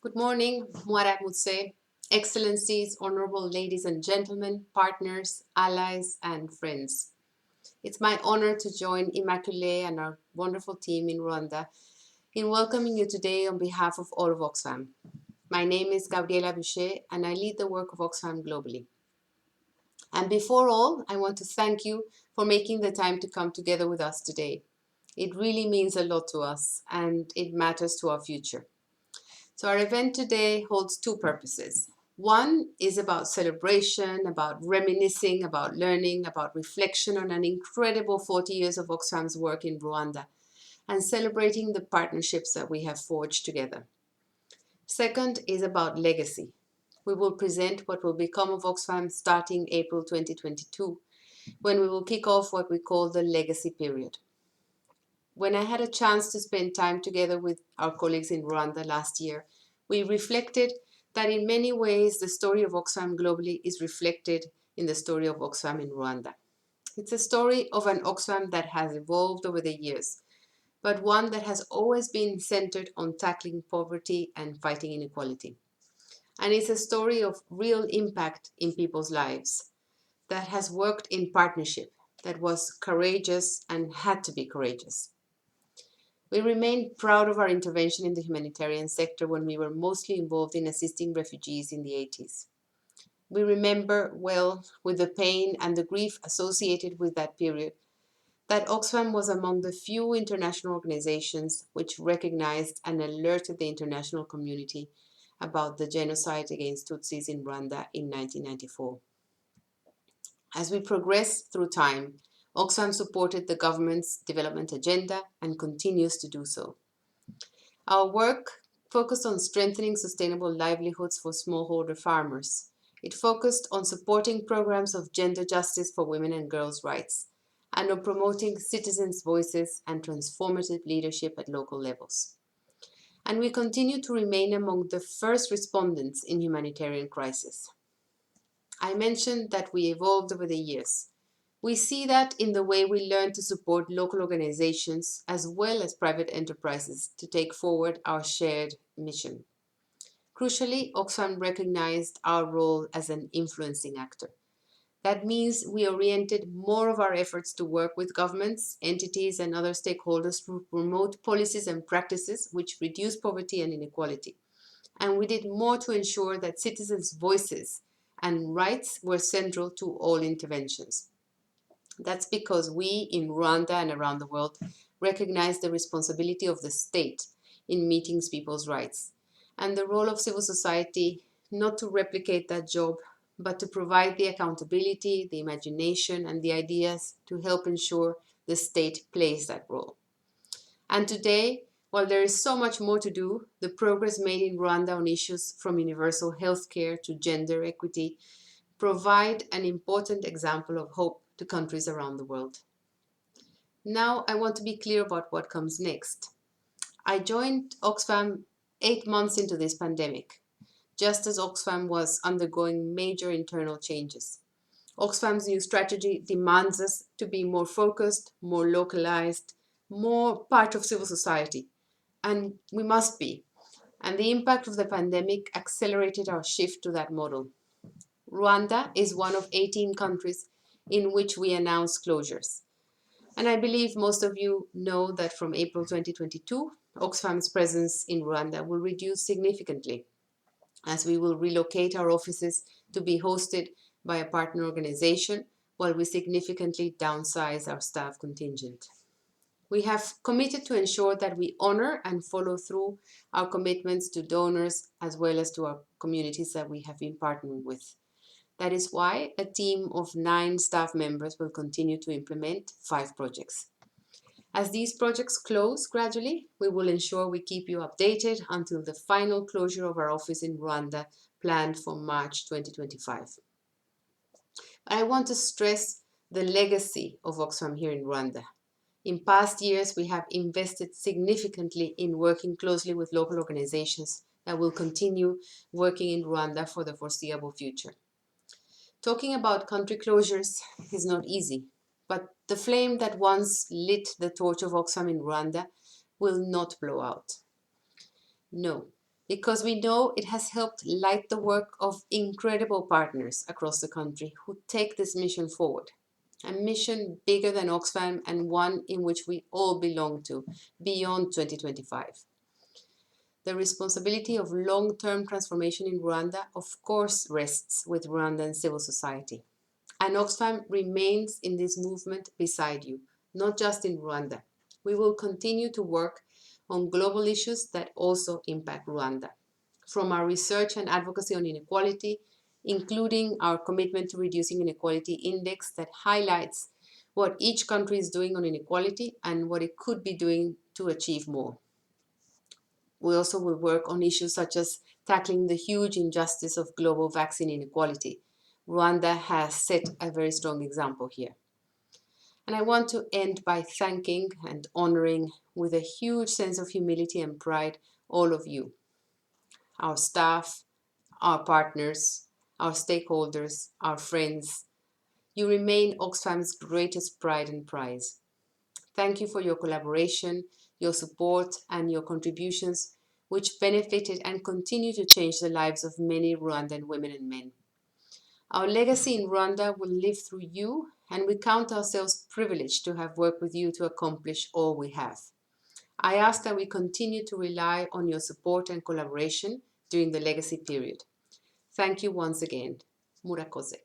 Good morning, Muara Mutse, Excellencies, Honorable Ladies and Gentlemen, partners, allies, and friends. It's my honor to join Immaculée and our wonderful team in Rwanda in welcoming you today on behalf of all of Oxfam. My name is Gabriela Bucher, and I lead the work of Oxfam globally. And before all, I want to thank you for making the time to come together with us today. It really means a lot to us, and it matters to our future. So our event today holds two purposes. One is about celebration, about reminiscing, about learning, about reflection on an incredible 40 years of Oxfam's work in Rwanda, and celebrating the partnerships that we have forged together. Second is about legacy. We will present what will become of Oxfam starting April 2022, when we will kick off what we call the legacy period. When I had a chance to spend time together with our colleagues in Rwanda last year, we reflected that in many ways the story of Oxfam globally is reflected in the story of Oxfam in Rwanda. It's a story of an Oxfam that has evolved over the years, but one that has always been centered on tackling poverty and fighting inequality. And it's a story of real impact in people's lives that has worked in partnership, that was courageous and had to be courageous. We remain proud of our intervention in the humanitarian sector when we were mostly involved in assisting refugees in the 80s. We remember well, with the pain and the grief associated with that period, that Oxfam was among the few international organizations which recognized and alerted the international community about the genocide against Tutsis in Rwanda in 1994. As we progress through time, Oxfam supported the government's development agenda and continues to do so. Our work focused on strengthening sustainable livelihoods for smallholder farmers. It focused on supporting programs of gender justice for women and girls' rights, and on promoting citizens' voices and transformative leadership at local levels. And we continue to remain among the first respondents in humanitarian crisis. I mentioned that we evolved over the years. We see that in the way we learn to support local organizations as well as private enterprises to take forward our shared mission. Crucially, Oxfam recognized our role as an influencing actor. That means we oriented more of our efforts to work with governments, entities, and other stakeholders to promote policies and practices which reduce poverty and inequality. And we did more to ensure that citizens' voices and rights were central to all interventions. That's because we in Rwanda and around the world recognize the responsibility of the state in meeting people's rights and the role of civil society not to replicate that job, but to provide the accountability, the imagination, and the ideas to help ensure the state plays that role. And today, while there is so much more to do, the progress made in Rwanda on issues from universal health care to gender equity provide an important example of hope to countries around the world. Now I want to be clear about what comes next. I joined Oxfam 8 months into this pandemic, just as Oxfam was undergoing major internal changes. Oxfam's new strategy demands us to be more focused, more localized, more part of civil society, and we must be. And the impact of the pandemic accelerated our shift to that model. Rwanda is one of 18 countries in which we announce closures. And I believe most of you know that from April 2022, Oxfam's presence in Rwanda will reduce significantly as we will relocate our offices to be hosted by a partner organization while we significantly downsize our staff contingent. We have committed to ensure that we honor and follow through our commitments to donors as well as to our communities that we have been partnering with. That is why a team of 9 staff members will continue to implement 5 projects. As these projects close gradually, we will ensure we keep you updated until the final closure of our office in Rwanda, planned for March 2025. I want to stress the legacy of Oxfam here in Rwanda. In past years, we have invested significantly in working closely with local organizations that will continue working in Rwanda for the foreseeable future. Talking about country closures is not easy, but the flame that once lit the torch of Oxfam in Rwanda will not blow out. No, because we know it has helped light the work of incredible partners across the country who take this mission forward. A mission bigger than Oxfam and one in which we all belong to beyond 2025. The responsibility of long-term transformation in Rwanda, of course, rests with Rwandan civil society. And Oxfam remains in this movement beside you, not just in Rwanda. We will continue to work on global issues that also impact Rwanda, from our research and advocacy on inequality, including our commitment to reducing inequality index that highlights what each country is doing on inequality and what it could be doing to achieve more. We also will work on issues such as tackling the huge injustice of global vaccine inequality. Rwanda has set a very strong example here. And I want to end by thanking and honoring with a huge sense of humility and pride all of you, our staff, our partners, our stakeholders, our friends. You remain Oxfam's greatest pride and prize. Thank you for your collaboration, your support, and your contributions, which benefited and continue to change the lives of many Rwandan women and men. Our legacy in Rwanda will live through you, and we count ourselves privileged to have worked with you to accomplish all we have. I ask that we continue to rely on your support and collaboration during the legacy period. Thank you once again. Murakoze.